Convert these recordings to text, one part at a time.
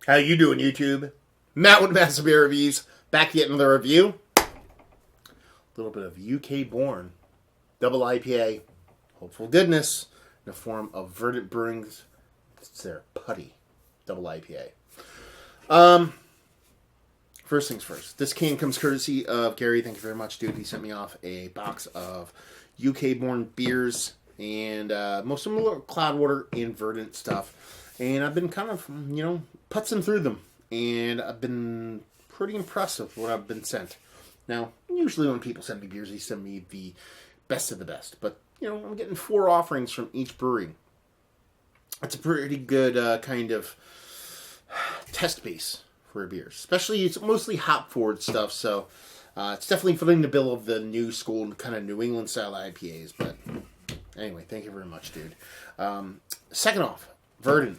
How you doing, YouTube? Matt with Massive Beer Reviews. Back to get another review. A little bit of UK born double IPA. Hopeful goodness in the form of Verdant Brewing's. It's their Putty double IPA. First things first. This can comes courtesy of Gary. Thank you very much, dude. He sent me off a box of UK born beers and most of them are Cloudwater and Verdant stuff. And I've been kind of, putzing through them. And I've been pretty impressed with what I've been sent. Now, usually when people send me beers, they send me the best of the best. But, I'm getting 4 offerings from each brewery. It's a pretty good kind of test base for a beer. Especially, it's mostly hop-forward stuff. So, it's definitely fitting the bill of the new school kind of New England-style IPAs. But, anyway, thank you very much, dude. Second off, Verdant.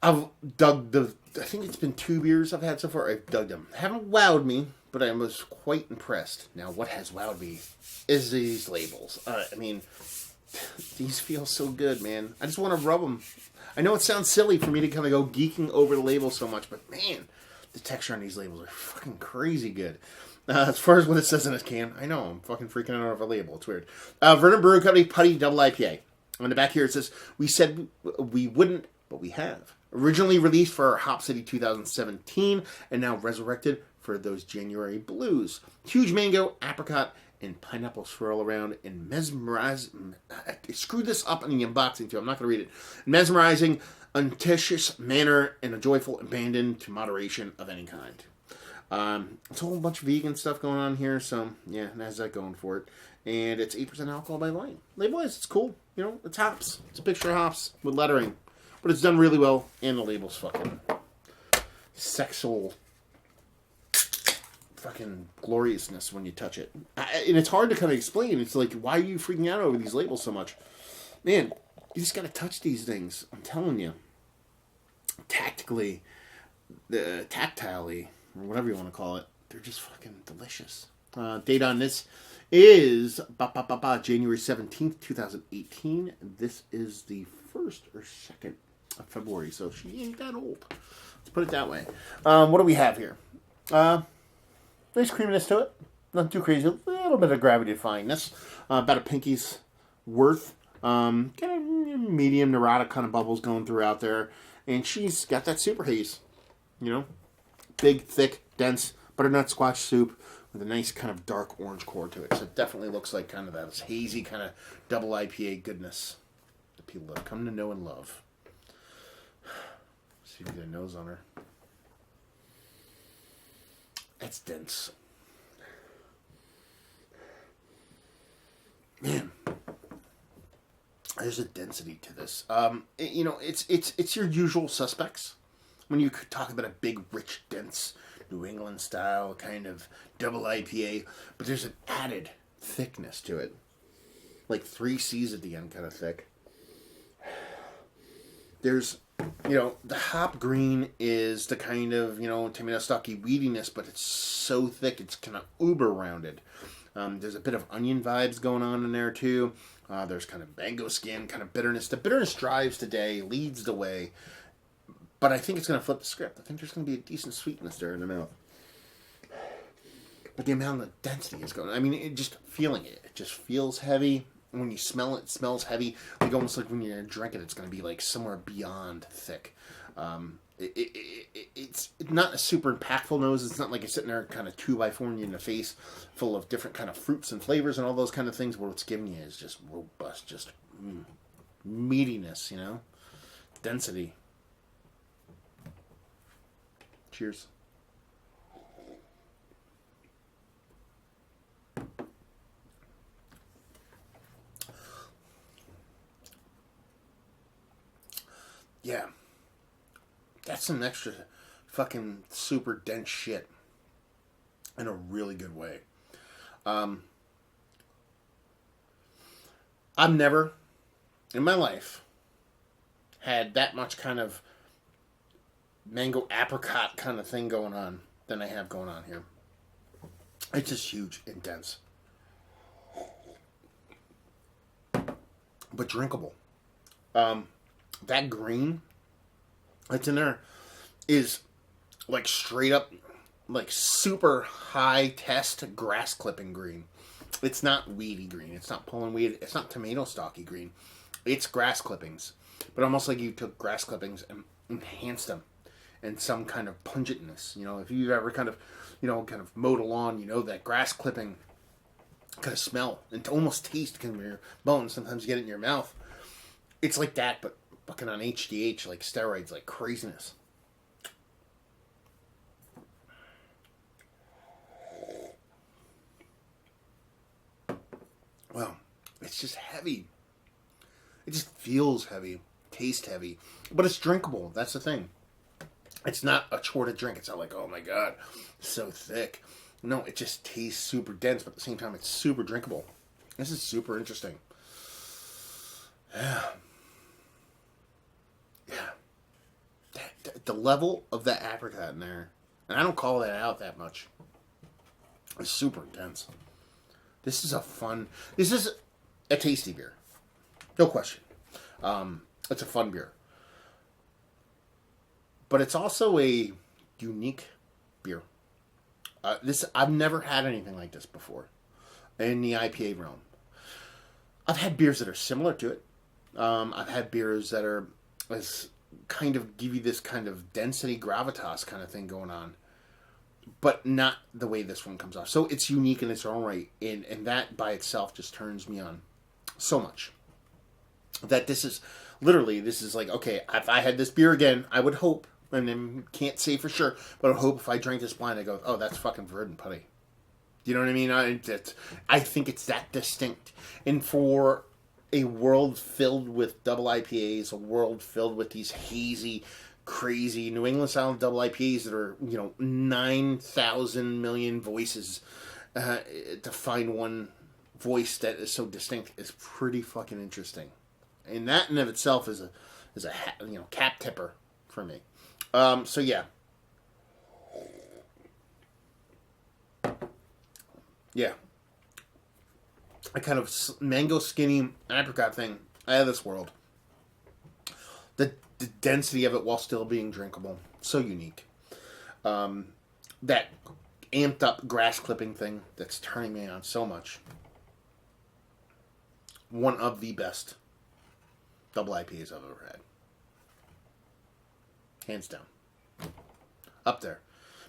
I've dug I think it's been 2 beers I've had so far. I've dug them. Haven't wowed me, but I was quite impressed. Now, what has wowed me is these labels. These feel so good, man. I just want to rub them. I know it sounds silly for me to kind of go geeking over the labels so much, but man, the texture on these labels are fucking crazy good. As far as what it says in this can, I know, I'm fucking freaking out over a label. It's weird. Verdant Brewing Company Putty Double IPA. On the back here it says, we said we wouldn't, but we have. Originally released for Hop City 2017 and now resurrected for those January blues. Huge mango, apricot, and pineapple swirl around and mesmerizing. I screwed this up in the unboxing too. I'm not going to read it. Mesmerizing, unticious manner and a joyful abandon to moderation of any kind. It's a whole bunch of vegan stuff going on here, so yeah, it has that going for it. And it's 8% alcohol by volume. Label-wise, it's cool. It's hops. It's a picture of hops with lettering. But it's done really well, and the label's fucking sexual fucking gloriousness when you touch it. And it's hard to kind of explain. It's like, why are you freaking out over these labels so much? Man, you just gotta touch these things. I'm telling you. Tactilely, or whatever you want to call it, they're just fucking delicious. Date on this is January 17th, 2018. This is the 1st or 2nd of February, so she ain't that old. Let's put it that way. What do we have here? Nice creaminess to it. Not too crazy. A little bit of gravity-defyingness. About a pinky's worth. Kind of medium neurotic kind of bubbles going throughout there. And she's got that super haze. Big, thick, dense butternut squash soup with a nice kind of dark orange core to it. So it definitely looks like kind of that hazy kind of double IPA goodness that people have come to know and love. See if we get a nose on her. That's dense. Man. There's a density to this. It's your usual suspects. When you talk about a big, rich, dense, New England style kind of double IPA, but there's an added thickness to it. Like 3 C's at the end kind of thick. There's, the hop green is the kind of, tomato stocky weediness, but it's so thick, it's kind of uber rounded. There's a bit of onion vibes going on in there too. There's kind of mango skin, kind of bitterness. The bitterness drives today, leads the way. But I think it's going to flip the script. I think there's going to be a decent sweetness there in the mouth. But the amount of density is going. Just feeling it. It just feels heavy. When you smell it, it smells heavy. Like almost like when you drink it, it's going to be like somewhere beyond thick. It's not a super impactful nose. It's not like you're sitting there kind of 2x4 you in the face, full of different kind of fruits and flavors and all those kind of things. What it's giving you is just robust, just meatiness, density. Cheers. Yeah. That's some extra fucking super dense shit. In a really good way. I've never, in my life, had that much kind of mango apricot kind of thing going on than I have going on here. It's just huge and dense. But drinkable. That green that's in there, is like straight up, like super high test grass clipping green. It's not weedy green. It's not pulling weed. It's not tomato stalky green. It's grass clippings, but almost like you took grass clippings and enhanced them in some kind of pungentness. You know, if you've ever kind of mowed a lawn, you know that grass clipping kind of smell and almost taste can be your bones. Sometimes you get it in your mouth. It's like that, but fucking on HGH, like steroids, like craziness. Well, it's just heavy. It just feels heavy, tastes heavy, but it's drinkable. That's the thing. It's not a chore to drink. It's not like, oh my god, it's so thick. No, it just tastes super dense, but at the same time, it's super drinkable. This is super interesting. Yeah. The level of that apricot in there, and I don't call that out that much, it's super intense. This is a tasty beer. No question. It's a fun beer. But it's also a unique beer. I've never had anything like this before in the IPA realm. I've had beers that are similar to it. I've had beers that are as kind of give you this kind of density gravitas kind of thing going on, but not the way this one comes off. So it's unique in its own right, and that by itself just turns me on so much. That this is like, okay, if I had this beer again, I would hope, and I can't say for sure, but I would hope if I drank this blind, I go, oh, that's fucking Verdant Putty. You know what I mean? I think it's that distinct. And for a world filled with double IPAs, a world filled with these hazy, crazy New England style double IPAs that are, 9,000 million voices, to find one voice that is so distinct is pretty fucking interesting. And that in of itself is a cap tipper for me. So yeah. Yeah. A kind of mango skinny apricot thing out of this world. The density of it while still being drinkable. So unique. That amped up grass clipping thing that's turning me on so much. One of the best double IPAs I've ever had. Hands down. Up there.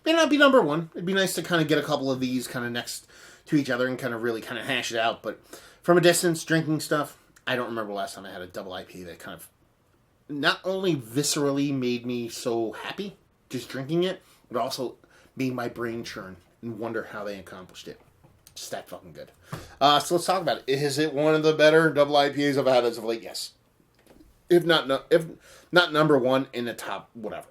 May not be number one. It'd be nice to kind of get a couple of these kind of next to each other and kind of really kind of hash it out. But from a distance, drinking stuff, I don't remember last time I had a double IPA that kind of not only viscerally made me so happy just drinking it, but also made my brain churn and wonder how they accomplished it. Just that fucking good. So let's talk about it. Is it one of the better double IPAs I've had as of late? Yes. If not number one, in the top whatever.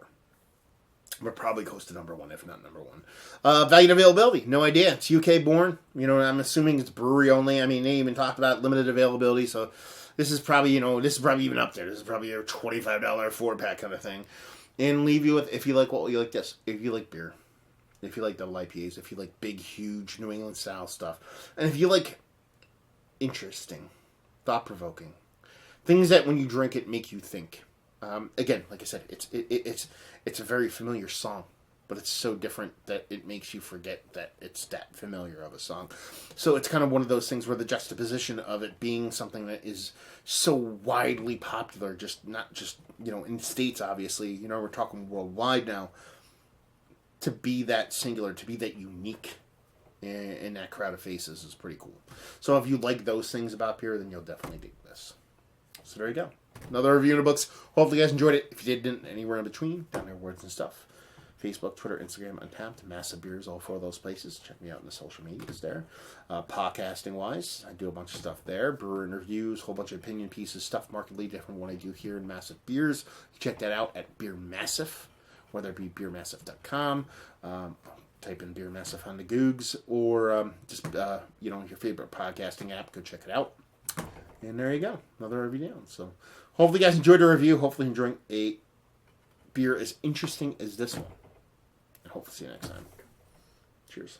But probably close to number one, if not number one. Value and availability, no idea. It's UK born. I'm assuming it's brewery only. I mean, they even talked about limited availability, so this is probably even up there. This is probably a $25 4-pack kind of thing. And leave you with, if you like this, if you like beer, if you like double IPAs, if you like big, huge New England style stuff, and if you like interesting, thought-provoking, things that when you drink it make you think. Again, like I said, it's a very familiar song, but it's so different that it makes you forget that it's that familiar of a song. So it's kind of one of those things where the juxtaposition of it being something that is so widely popular, not just in the States, obviously, we're talking worldwide now, to be that singular, to be that unique in that crowd of faces is pretty cool. So if you like those things about beer, then you'll definitely dig this. So there you go. Another review in the books. Hopefully you guys enjoyed it. If you didn't, anywhere in between, down there, words and stuff. Facebook, Twitter, Instagram, Untapped, Massive Beers, all 4 of those places. Check me out in the social medias there. Podcasting-wise, I do a bunch of stuff there. Brewer interviews, whole bunch of opinion pieces, stuff markedly different from what I do here in Massive Beers. You check that out at Beer Massive, whether it be beermassive.com. Type in Beer Massive on the Googs, or just, your favorite podcasting app. Go check it out. And there you go. Another review down. So hopefully you guys enjoyed the review. Hopefully enjoying a beer as interesting as this one. And hopefully see you next time. Cheers.